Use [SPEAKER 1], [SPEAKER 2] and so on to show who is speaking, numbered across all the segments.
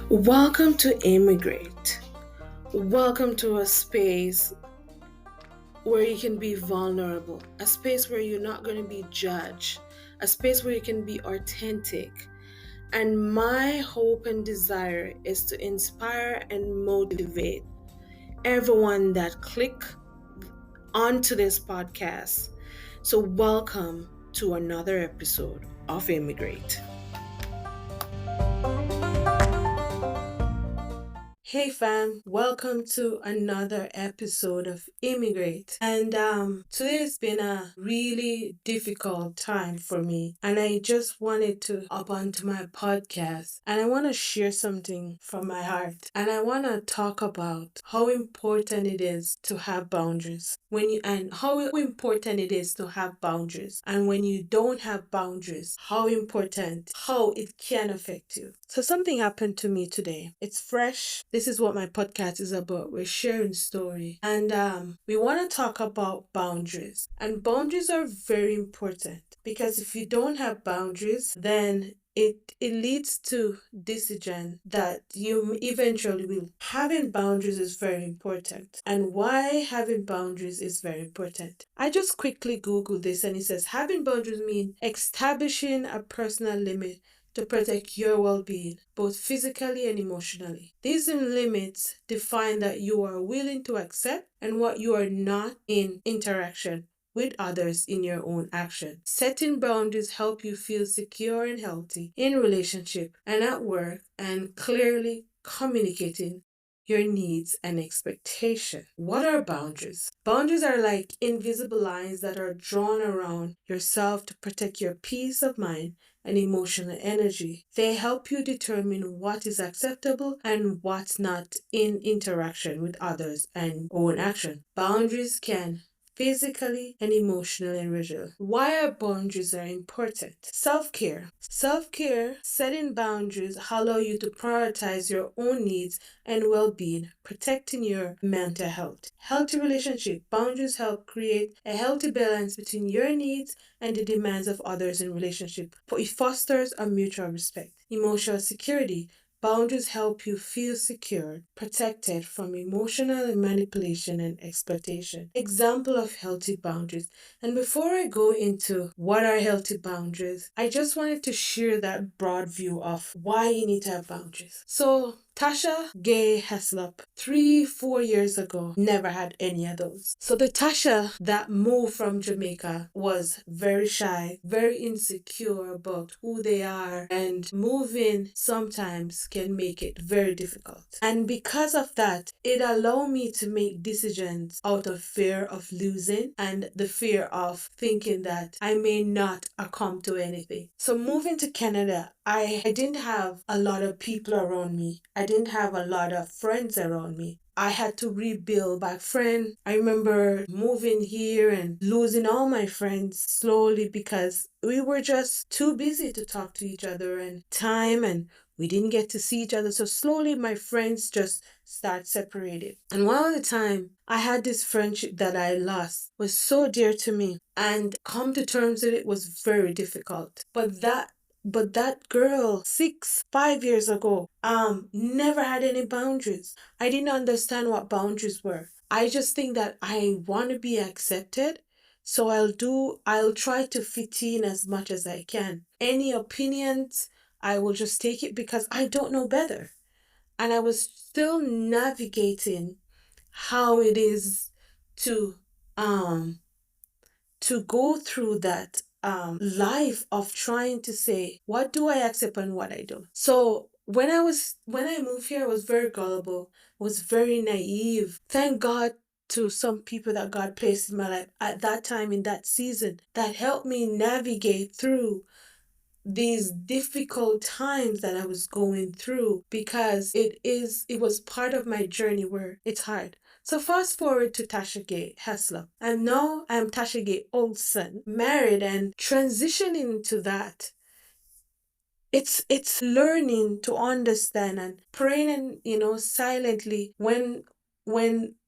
[SPEAKER 1] Welcome to Immigrant. Welcome to a space where you can be vulnerable, a space where you're not going to be judged, a space where you can be authentic. And my hope and desire is to inspire and motivate everyone that click onto this podcast. So welcome to another episode of Immigrate. Hey fam, welcome to another episode of Immigrate. And today's been a really difficult time for me. And I just wanted to hop onto my podcast and I want to share something from my heart. And I want to talk about how important it is to have boundaries. How important it is to have boundaries. And when you don't have boundaries, how it can affect you. So something happened to me today. It's fresh. This is what my podcast is about. We're sharing story. And we want to talk about boundaries. And boundaries are very important because if you don't have boundaries, then it leads to decision that you eventually will. Having boundaries is very important. And why having boundaries is very important. I just quickly Googled this and it says having boundaries mean establishing a personal limit to protect your well-being, both physically and emotionally. These limits define that you are willing to accept and what you are not in interaction with others in your own action. Setting boundaries help you feel secure and healthy in relationship and at work, and clearly communicating your needs and expectation. What are boundaries? Boundaries are like invisible lines that are drawn around yourself to protect your peace of mind and emotional energy. They help you determine what is acceptable and what's not in interaction with others and own action. Boundaries can physically and emotionally enrich. Why are boundaries are important? Self-care. Self-care, setting boundaries allow you to prioritize your own needs and well-being, protecting your mental health. Healthy relationship. Boundaries help create a healthy balance between your needs and the demands of others in relationship. It fosters a mutual respect. Emotional security. Boundaries help you feel secure, protected from emotional manipulation and exploitation. Example of healthy boundaries. And before I go into what are healthy boundaries, I just wanted to share that broad view of why you need to have boundaries. So Tasha Gay Heslop, 3-4 years ago, never had any of those. So the Tasha that moved from Jamaica was very shy, very insecure about who they are, and moving sometimes can make it very difficult. And because of that, it allowed me to make decisions out of fear of losing and the fear of thinking that I may not come to anything. So moving to Canada, I didn't have a lot of people around me. I didn't have a lot of friends around me. I had to rebuild back friends. I remember moving here and losing all my friends slowly because we were just too busy to talk to each other and we didn't get to see each other. So slowly my friends just start separated. And one of the time I had this friendship that I lost was so dear to me, and come to terms with it was very difficult. But that girl 5 years ago never had any boundaries. I didn't understand what boundaries were. I just think that I want to be accepted. So I'll try to fit in as much as I can. Any opinions, I will just take it because I don't know better. And I was still navigating how it is to um to go through that life of trying to say what do I accept and what I don't. So when I moved here, I was very gullible, was very naive. Thank God to some people that God placed in my life at that time in that season that helped me navigate through these difficult times that I was going through, because it was part of my journey where it's hard. So fast forward to Tasha Gay Heslop. And now I'm Tasha Gay Olson, married and transitioning to that. It's learning to understand and praying and silently when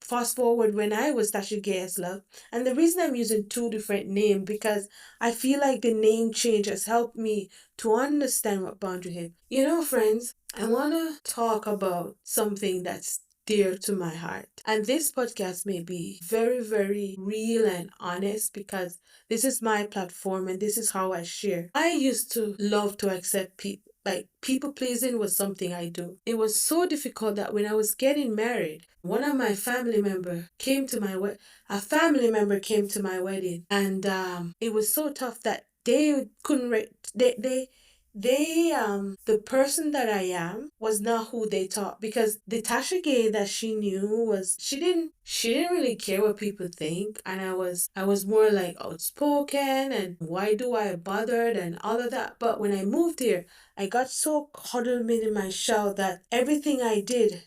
[SPEAKER 1] fast forward when I was Tasha Gay Heslop. And the reason I'm using two different names because I feel like the name change has helped me to understand what boundary is. Friends, I want to talk about something that's dear to my heart. And this podcast may be very, very real and honest because this is my platform and this is how I share. I used to love to accept people. Like people pleasing was something I do. It was so difficult that when I was getting married, one of my family member came to my a family member came to my wedding, and it was so tough that they couldn't the person that I am was not who they thought, because the Tasha Gay that she knew was she didn't really care what people think, and I was more like outspoken and why do I bother and all of that. But when I moved here, I got so cuddled in my shell that everything I did,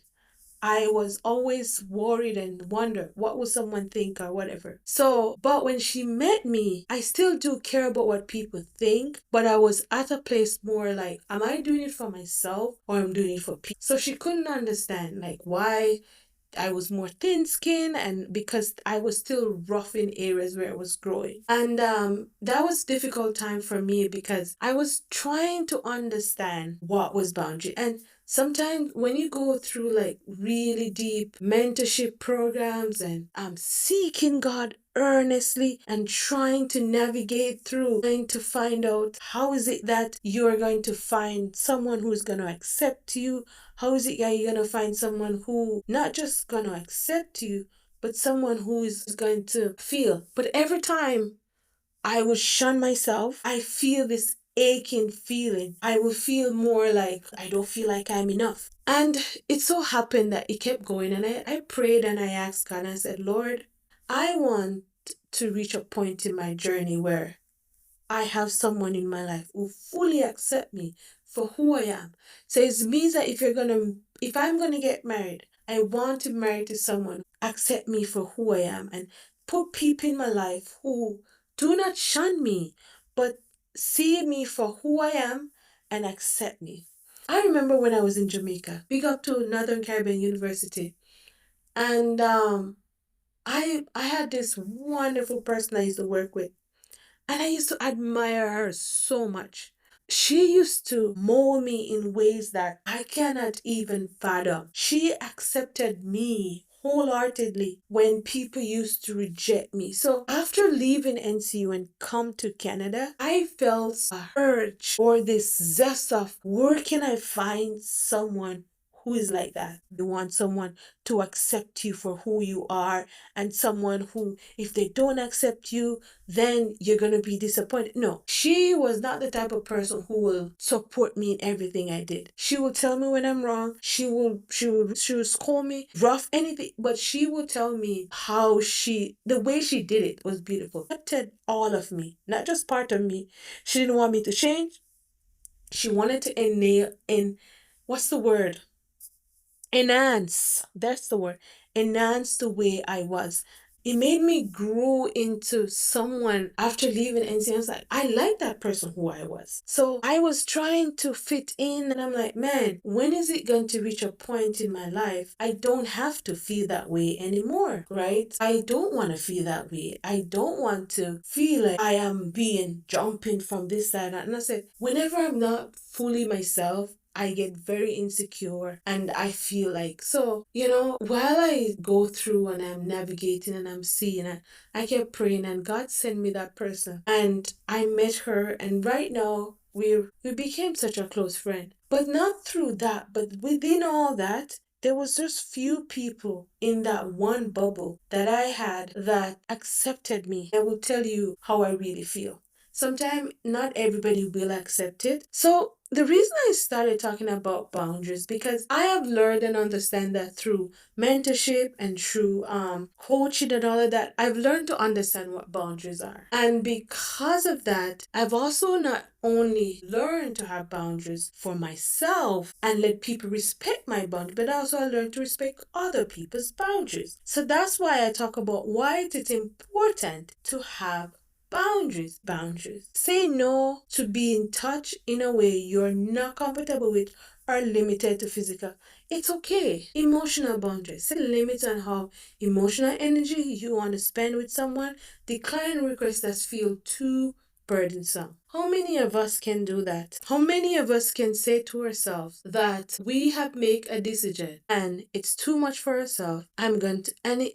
[SPEAKER 1] I was always worried and wonder what will someone think or whatever. So, but when she met me, I still do care about what people think, but I was at a place more like, am I doing it for myself or I'm doing it for people? So she couldn't understand like why I was more thin skinned, and because I was still rough in areas where I was growing. And that was difficult time for me because I was trying to understand what was boundary. And sometimes when you go through like really deep mentorship programs and seeking God earnestly and trying to navigate through, trying to find out how is it that you're going to find someone who's going to accept you, how is it that you're going to find someone who not just going to accept you, but someone who is going to feel. But every time I would shun myself, I feel this aching feeling. I will feel more like I don't feel like I'm enough. And it so happened that it kept going, and I prayed and I asked God, and I said, Lord, I want to reach a point in my journey where I have someone in my life who fully accept me for who I am. So it means that if I'm gonna get married, I want to marry to someone accept me for who I am and put people in my life who do not shun me, but see me for who I am and accept me. I remember when I was in Jamaica, big up to Northern Caribbean University, and I had this wonderful person I used to work with, and I used to admire her so much. She used to mold me in ways that I cannot even fathom. She accepted me wholeheartedly when people used to reject me. So after leaving NCU and come to Canada, I felt a urge or this zest of where can I find someone who is like that. You want someone to accept you for who you are, and someone who, if they don't accept you, then you're going to be disappointed. No, she was not the type of person who will support me in everything I did. She will tell me when I'm wrong. She will scold me, rough, anything, but she will tell me the way she did it was beautiful. She accepted all of me, not just part of me. She didn't want me to change. She wanted to what's the word? Enhance. That's the word. Enhance the way I was. It made me grow into someone after leaving NC. I was like, I like that person who I was. So I was trying to fit in, and I'm like, man, when is it going to reach a point in my life I don't have to feel that way anymore, right? I don't want to feel that way. I don't want to feel like I am being jumping from this side. And I said, whenever I'm not fully myself, I get very insecure and I feel like, so, while I go through and I'm navigating and I'm seeing it, I kept praying and God sent me that person. And I met her, and right now we became such a close friend. But not through that, but within all that, there was just few people in that one bubble that I had that accepted me. I will tell you how I really feel. Sometimes not everybody will accept it. So the reason I started talking about boundaries, because I have learned and understand that through mentorship and through coaching and all of that, I've learned to understand what boundaries are. And because of that, I've also not only learned to have boundaries for myself and let people respect my boundaries, but also I learned to respect other people's boundaries. So that's why I talk about why it is important to have boundaries. Say no to being touched in a way you're not comfortable with or limited to physical. It's okay. Emotional boundaries. Set limits on how emotional energy you want to spend with someone. Decline requests that feel too burdensome. How many of us can do that? How many of us can say to ourselves that we have made a decision and it's too much for ourselves? And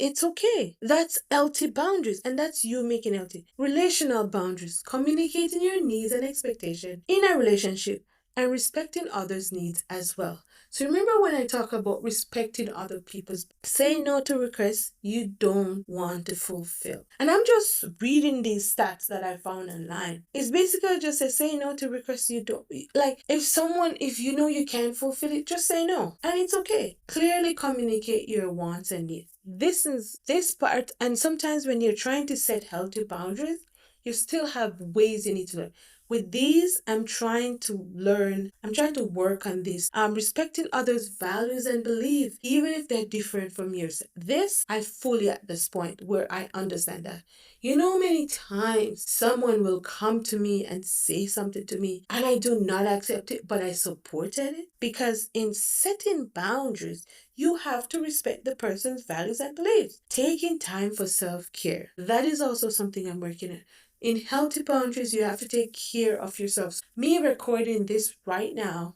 [SPEAKER 1] it's okay. That's healthy boundaries, and that's you making healthy relational boundaries, communicating your needs and expectations in a relationship and respecting others' needs as well. So remember when I talk about respecting other people's, say no to requests you don't want to fulfill. And I'm just reading these stats that I found online. It's basically just say no to requests you don't like. If you know you can't fulfill it, just say no. And it's okay. Clearly communicate your wants and needs. This is this part, and sometimes when you're trying to set healthy boundaries, you still have ways you need to learn. With these, I'm trying to work on this. Respecting others' values and beliefs, even if they're different from yours. This, I fully at this point where I understand that. You know, many times someone will come to me and say something to me, and I do not accept it, but I supported it. Because in setting boundaries, you have to respect the person's values and beliefs. Taking time for self care. That is also something I'm working on. In healthy boundaries, you have to take care of yourself. Me recording this right now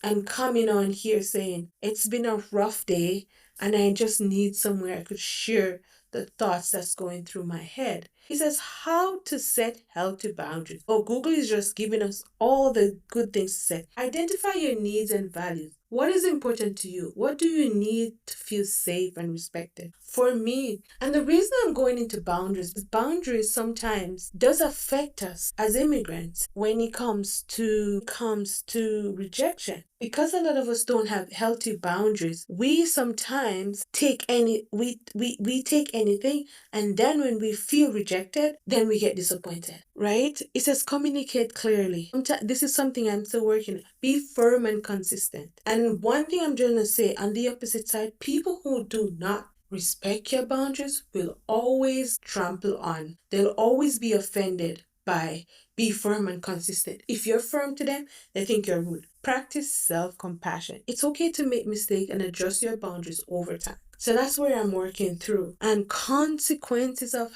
[SPEAKER 1] and coming on here saying, it's been a rough day and I just need somewhere I could share the thoughts that's going through my head. He says how to set healthy boundaries. Oh, Google is just giving us all the good things to set. Identify your needs and values. What is important to you? What do you need to feel safe and respected? For me, and the reason I'm going into boundaries is boundaries sometimes does affect us as immigrants when it comes to rejection. Because a lot of us don't have healthy boundaries, we sometimes we take anything, and then when we feel rejected, then we get disappointed, right? It says communicate clearly. This is something I'm still working on. Be firm and consistent. And one thing I'm trying to say on the opposite side, people who do not respect your boundaries will always trample on. They'll always be offended by be firm and consistent. If you're firm to them, they think you're rude. Practice self-compassion. It's okay to make mistakes and adjust your boundaries over time. So that's where I'm working through. And consequences of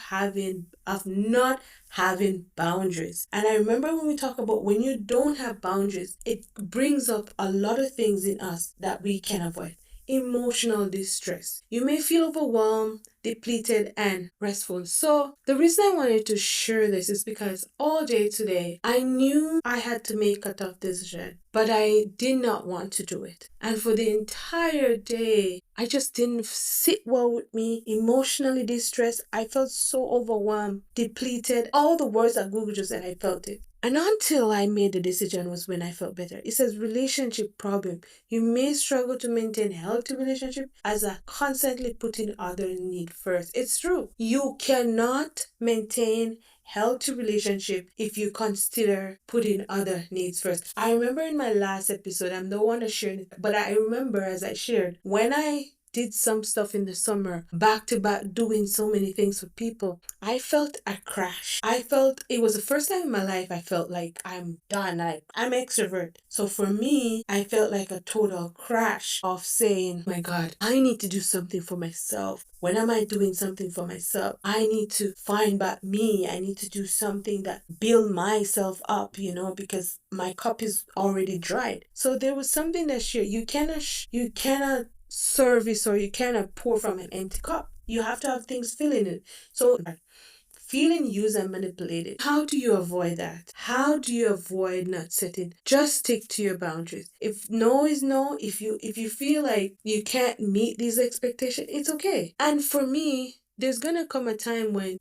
[SPEAKER 1] not having boundaries. And I remember when we talk about when you don't have boundaries, it brings up a lot of things in us that we can avoid. Emotional distress. You may feel overwhelmed, depleted, and restful. So, the reason I wanted to share this is because all day today, I knew I had to make a tough decision, but I did not want to do it. And for the entire day, I just didn't sit well with me, emotionally distressed. I felt so overwhelmed, depleted. All the words that Google just said, I felt it. And until I made the decision was when I felt better. It says relationship problem. You may struggle to maintain healthy relationship as a constantly putting other need first. It's true. You cannot maintain healthy relationship if you consider putting other needs first. I remember in my last episode, I'm the one to share it, but I remember as I shared, when I did some stuff in the summer, back to back, doing so many things for people, I felt a crash. It was the first time in my life I felt like I'm done. I'm extrovert. So for me, I felt like a total crash of saying, my God, I need to do something for myself. When am I doing something for myself? I need to find back me. I need to do something that build myself up, because my cup is already dried. So there was something that you cannot service, or you cannot pour from an empty cup. You have to have things filling it. So feeling used and manipulated. How do you avoid that? How do you avoid not setting? Just stick to your boundaries. If no is no, if you feel like you can't meet these expectations, it's okay. And for me, there's gonna come a time when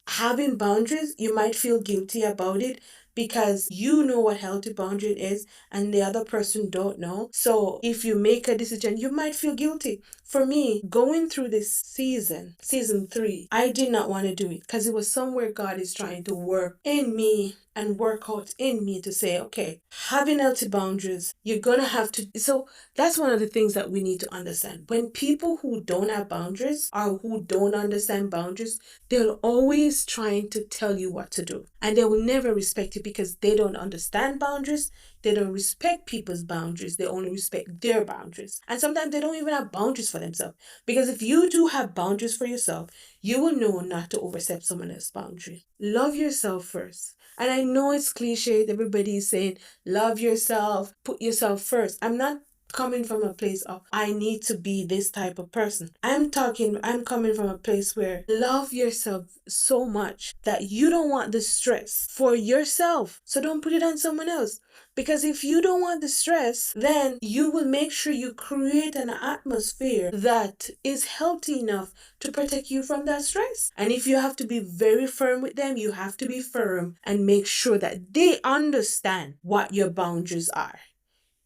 [SPEAKER 1] having boundaries, you might feel guilty about it because you know what healthy boundary is and the other person don't know. So if you make a decision, you might feel guilty. For me, going through this season 3, I did not want to do it because it was somewhere God is trying to work in me and work out in me to say, okay, having healthy boundaries, you're going to have to. So that's one of the things that we need to understand. When people who don't have boundaries or who don't understand boundaries, they're always trying to tell you what to do. And they will never respect you because they don't understand boundaries. They don't respect people's boundaries. They only respect their boundaries. And sometimes they don't even have boundaries for themselves. Because if you do have boundaries for yourself, you will know not to overstep someone else's boundary. Love yourself first. And I know it's cliche, everybody is saying, love yourself, put yourself first. I'm not coming from a place of I need to be this type of person. I'm coming from a place where love yourself so much that you don't want the stress for yourself. So don't put it on someone else. Because if you don't want the stress, then you will make sure you create an atmosphere that is healthy enough to protect you from that stress. And if you have to be very firm with them, you have to be firm and make sure that they understand what your boundaries are,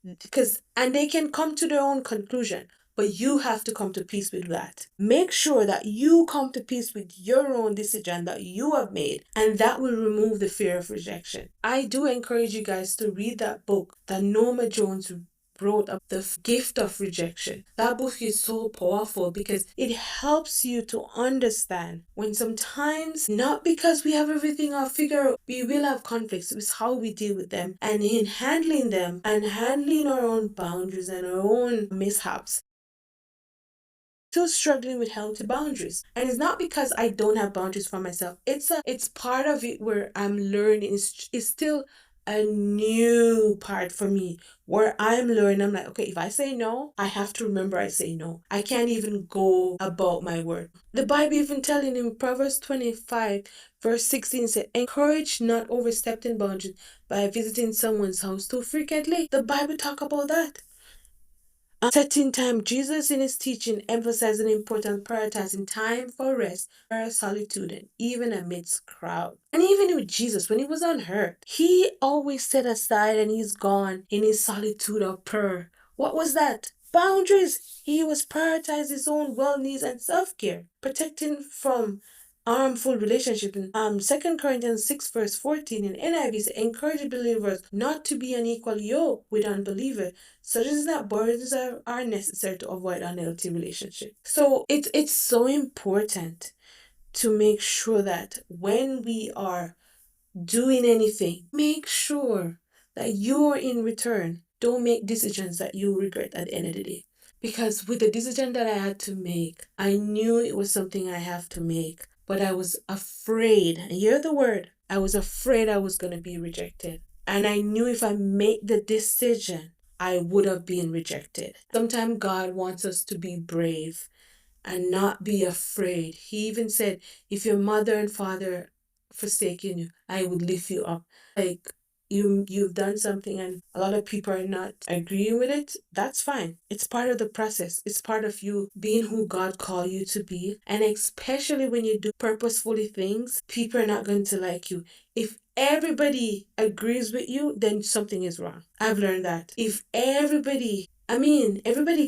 [SPEAKER 1] because and they can come to their own conclusion, but you have to come to peace with that. Make sure that you come to peace with your own decision that you have made, and that will remove the fear of rejection. I do encourage you guys to read that book that Norma Jones wrote of the gift of rejection. That book is so powerful because it helps you to understand when sometimes, not because we have everything all figured out, we will have conflicts. It's how we deal with them. And in handling them and handling our own boundaries and our own mishaps, still struggling with healthy boundaries. And it's not because I don't have boundaries for myself. It's part of it where I'm learning. It's still a new part for me where I'm learning. I'm like, okay, if I say no, I have to remember I say no. I can't even go about my word. The Bible even telling in Proverbs 25 verse 16 said, encourage not overstepping boundaries by visiting someone's house too frequently. The Bible talk about that. Setting time, Jesus in his teaching emphasized the importance of prioritizing time for rest, for solitude, and even amidst crowd. And even with Jesus, when he was on earth, he always set aside and he's gone in his solitude or prayer. What was that? Boundaries. He was prioritizing his own well-needs and self-care, protecting from harmful relationship. In 2 Corinthians 6 verse 14 in NIV says, encourage believers not to be unequal yoke with unbelievers, such as that borders are necessary to avoid unhealthy relationship. So it's so important to make sure that when we are doing anything, make sure that you're in return. Don't make decisions that you regret at the end of the day. Because with the decision that I had to make, I knew it was something I have to make, but I was afraid. And hear the word. I was afraid I was going to be rejected. And I knew if I make the decision, I would have been rejected. Sometimes God wants us to be brave and not be afraid. He even said, if your mother and father forsaken you, I would lift you up. Like you've done something and a lot of people are not agreeing with it, that's fine. It's part of the process. It's part of you being who God called you to be. And especially when you do purposefully things, people are not going to like you. If everybody agrees with you, then something is wrong. I've learned that. If everybody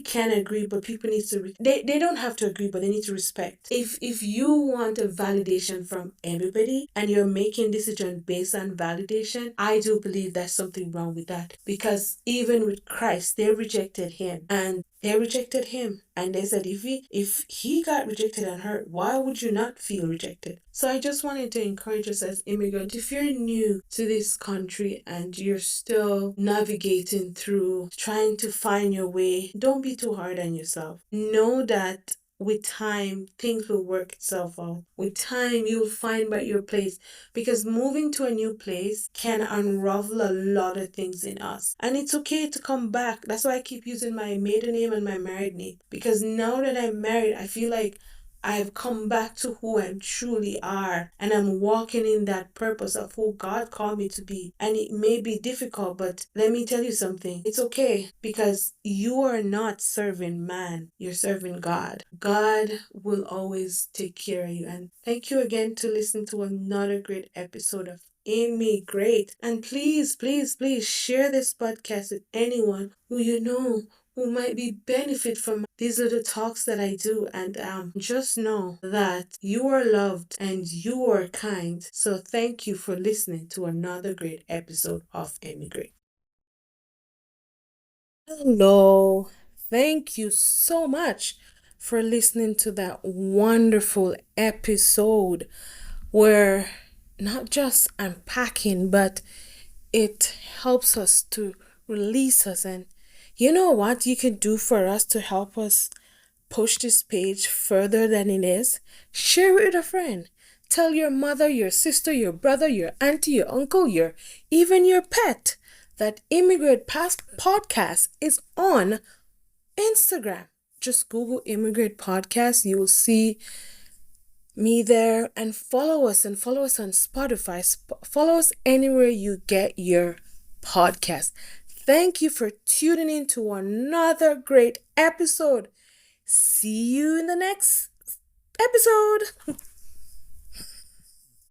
[SPEAKER 1] can agree, but people need to they don't have to agree, but they need to respect. If you want a validation from everybody and you're making decisions based on validation, I do believe there's something wrong with that. Because even with Christ, they rejected him and they said if he got rejected and hurt, why would you not feel rejected? So I just wanted to encourage us as immigrants, if you're new to this country and you're still navigating through trying to find your way, don't be too hard on yourself. Know that with time, things will work itself out. With time, you'll find your place, because moving to a new place can unravel a lot of things in us. And it's okay to come back. That's why I keep using my maiden name and my married name, because now that I'm married, I feel like I've come back to who I truly are, and I'm walking in that purpose of who God called me to be. And it may be difficult, but let me tell you something. It's okay, because you are not serving man. You're serving God. God will always take care of you. And thank you again to listen to another great episode of Immigrate. And please, please, please share this podcast with anyone who you know who might be benefit from these little talks that I do. And just know that you are loved and you are kind. So thank you for listening to another great episode of Immigrate. Hello. Thank you so much for listening to that wonderful episode where not just unpacking, but it helps us to release us. And you know what you can do for us to help us push this page further than it is, share it with a friend. Tell your mother, your sister, your brother, your auntie, your uncle, even your pet that Immigrant Past Podcast is on Instagram. Just Google Immigrant Podcast. You will see me there, and follow us on Spotify. Follow us anywhere you get your podcast. Thank you for tuning in to another great episode. See you in the next episode.